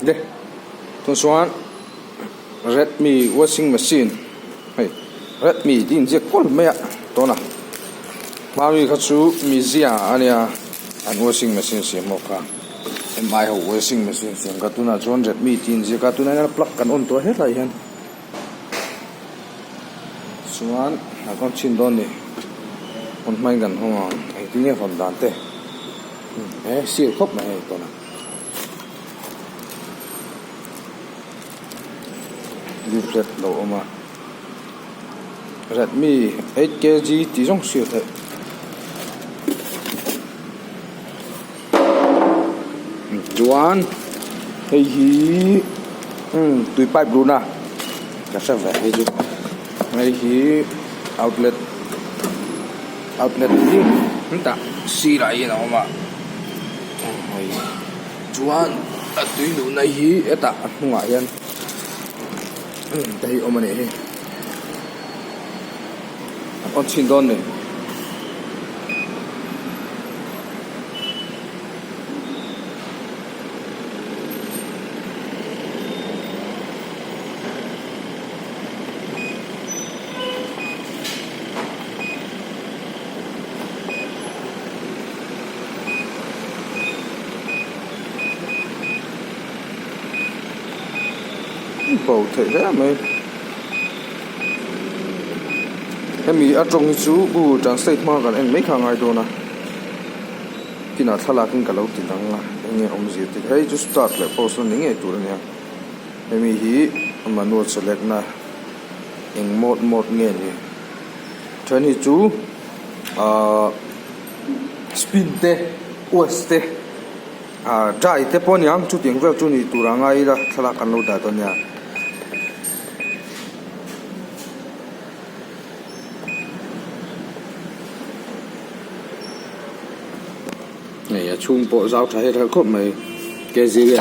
de tu suan Redmi washing machine hey Redmi din je kol me to na mami kha chu mi zia ania an washing machine se mo kha mai ho washing machine se ka tuna chon Redmi din je ka tuna na plug kan on to he lai han suan na kon chin don ni on mai gan ho ai ti ne hom dan te si khop na he to na leaflet lo oma Redmi 8kg ti jong siêu thế chuan hay hi tùy pipe luôn à cả sao vậy hay chứ hay hi outlet đi ta xì lại nào mà chuan tùy luôn này hi ta ngoài hen đây ông này on chin don này bầu thể thế mày em mi ở trong chú bu trang state mà gần em mấy khang ai đó na khi nào thà là kinh cả lâu tiền đăng là anh nghe ông gì thì hay just start lại post lên những cái tụi này em mi hi mà nuôi select na em một nghe gì cho nên chú spin te os te drive te pon yang chú tiếng về chú ni tụi rằng ai là thà là căn lâu đã đó nha này chung bộ giáo thái thật khóc mày cái gì vậy